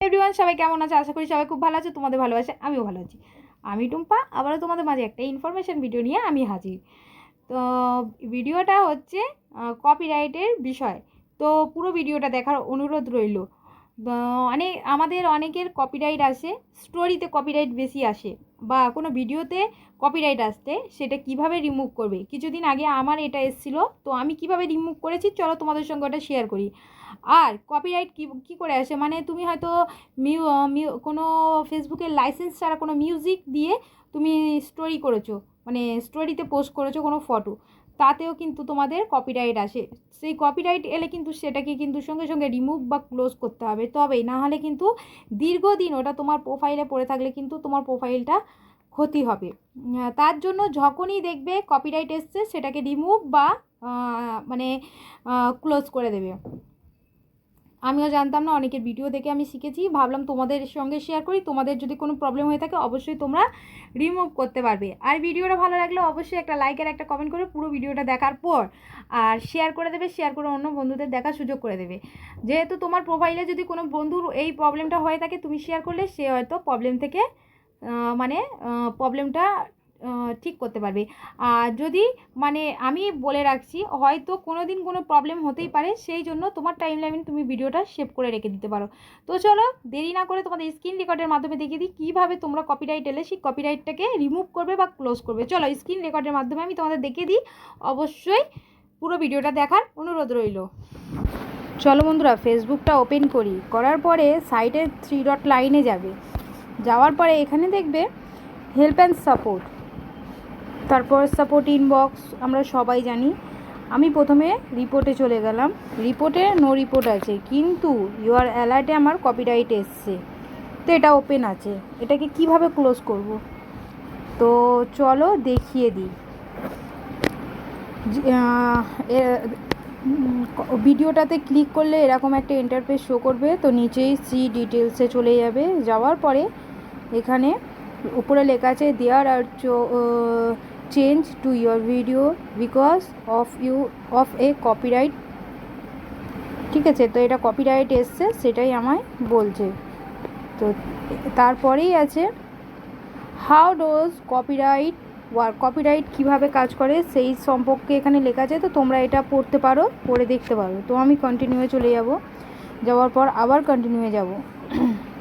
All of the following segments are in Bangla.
এভরিওয়ান, সবাই কেমন আছে? আশা করি সবাই খুব ভালো আছে। তোমাদের ভালোবাসে আমিও ভালো আছি। আমি টুম্পা, আবারও তোমাদের মাঝে একটা ইনফরমেশান ভিডিও নিয়ে আমি হাজির। তো ভিডিওটা হচ্ছে কপিরাইটের বিষয়। তো পুরো ভিডিওটা দেখার অনুরোধ রইল। আমাদের অনেকের কপিরাইট আসে, স্টোরিতে কপিরাইট বেশি আসে বা কোনো ভিডিওতে কপিরাইট আসতে, সেটা কিভাবে রিমুভ করবে। কিছুদিন আগে আমার এটা এসেছিলো, তো আমি কিভাবে রিমুভ করেছি চলো তোমাদের সঙ্গে ওটা শেয়ার করি। আর কপিরাইট কী করে আসে, মানে তুমি হয়তো কোনো ফেসবুকের লাইসেন্স ছাড়া কোনো মিউজিক দিয়ে তুমি স্টোরি করেছো, মানে স্টোরিতে পোস্ট করেছো কোনো ফটো, তাতেও কিন্তু তোমাদের কপিরাইট আসে। সেই কপিরাইট এলে কিন্তু সেটাকে কিন্তু সঙ্গে সঙ্গে রিমুভ বা ক্লোজ করতে হবে, তবেই না হলে কিন্তু দীর্ঘদিন ওটা তোমার প্রোফাইলে পড়ে থাকলে কিন্তু তোমার প্রোফাইলটা ক্ষতি হবে। তার জন্য যখনই দেখবে কপিরাইট এসছে সেটাকে রিমুভ বা মানে ক্লোজ করে দেবে। আমিও জানতাম না, অনেকের ভিডিও দেখে আমি শিখেছি, ভাবলাম তোমাদের সঙ্গে শেয়ার করি। তোমাদের যদি কোনো প্রবলেম হয়ে থাকে অবশ্যই তোমরা রিমুভ করতে পারবে। আর ভিডিওটা ভালো লাগলে অবশ্যই একটা লাইক আর একটা কমেন্ট করে পুরো ভিডিওটা দেখার পর আর শেয়ার করে দেবে, শেয়ার করে অন্য বন্ধুদের দেখার সুযোগ করে দেবে। যেহেতু তোমার প্রোফাইলে যদি কোনো বন্ধুর এই প্রবলেমটা হয়ে থাকে, তুমি শেয়ার করলে সে হয়তো প্রবলেম থেকে প্রবলেমটা ঠিক করতে পারবে। আর যদি আমি বলে রাখছি, হয়তো কোনো দিন কোনো প্রবলেম হতেই পারে, সেই জন্য তোমার টাইমলাইনে তুমি ভিডিওটা সেভ করে রেখে দিতে পারো। তো চলো দেরি না করে তোমাদের স্ক্রিন রেকর্ডের মাধ্যমে দেখিয়ে দিই কীভাবে তোমরা কপিরাইট এলে সেই কপিরাইটটাকে রিমুভ করবে বা ক্লোজ করবে। চলো স্ক্রিন রেকর্ডের মাধ্যমে আমি তোমাদের দেখিয়ে দিই, অবশ্যই পুরো ভিডিওটা দেখার অনুরোধ রইল। চলো বন্ধুরা, ফেসবুকটা ওপেন করি। করার পরে সাইডে 3 ডট লাইনে যাবে, যাওয়ার পরে এখানে দেখবে হেল্প অ্যান্ড সাপোর্ট, তারপর সাপোর্ট ইনবক্স আমরা সবাই জানি। আমি প্রথমে রিপোর্টে চলে গেলাম। রিপোর্টে নো রিপোর্ট আছে, কিন্তু ইউআর অ্যালার্টে আমার কপিরাইট এসছে, তো এটা ওপেন আছে। এটাকে কিভাবে ক্লোজ করব, তো চলো দেখিয়ে দিই। ভিডিওটাতে ক্লিক করলে এরকম একটা ইন্টারফেস শো করবে, তো নিচেই সি ডিটেলসে চলে যাবে। যাওয়ার পরে এখানে উপরে লেখা আছে there are change to your video because of a copyright. ঠিক আছে, তো এটা কপিরাইট এসছে সেটাই আমায় বলছে। তো তারপরেই আছে how dose copyright work, copyright কীভাবে কাজ করে সেই সম্পর্কে এখানে লেখা আছে। তো তোমরা এটা পড়তে পারো, পড়ে দেখতে পারো। তো আমি কন্টিনিউয়ে চলে যাব। যাওয়ার পর আবার কন্টিনিউয়ে যাব।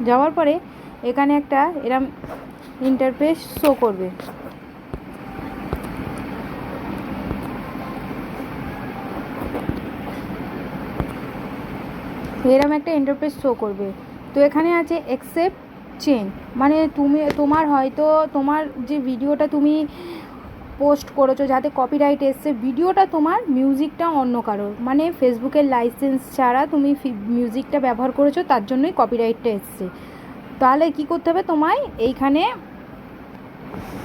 যাওয়ার পরে এখানে একটা এরম ইন্টারফেস শো করবে। এরম একটা ইন্টারফেস শো করবে। তো এখানে আছে অ্যাকসেপ্ট চেঞ্জ, মানে তোমার হয়তো তোমার যে ভিডিওটা তুমি পোস্ট করেছো যাতে কপিরাইট এসছে, ভিডিওটা তোমার, মিউজিকটা অন্য কারোর, মানে ফেসবুকের লাইসেন্স ছাড়া তুমি মিউজিকটা ব্যবহার করেছো, তার জন্যই কপিরাইটটা এসছে। তাহলে কি করতে হবে তোমায়,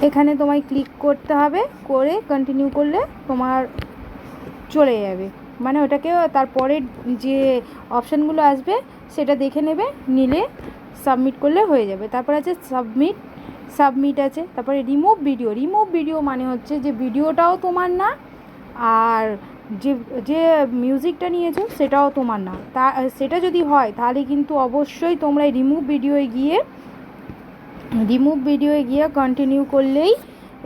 এখানে তোমায় ক্লিক করতে হবে, করে কন্টিনিউ করলে তোমার চলে যাবে। মানে ওটাকে তারপরে যে অপশানগুলো আসবে সেটা দেখে নেবে, নিলে সাবমিট করলে হয়ে যাবে। তারপর আছে সাবমিট আছে। তারপরে রিমুভ ভিডিও মানে হচ্ছে যে ভিডিওটাও তোমার না, আর যে মিউজিকটা নিয়েছো সেটাও তোমার না। সেটা যদি হয় তাহলে কিন্তু অবশ্যই তোমরা রিমুভ ভিডিওয়ে গিয়ে কন্টিনিউ করলেই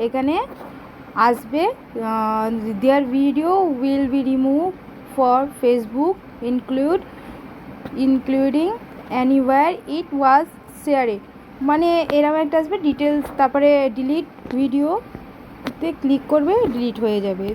এখানে আসবে their video will be remove for Facebook including anywhere it was shared, মানে এরকম একটা আসবে ডিটেলস। তারপরে ডিলিট ভিডিওতে ক্লিক করবে, ডিলিট হয়ে যাবে।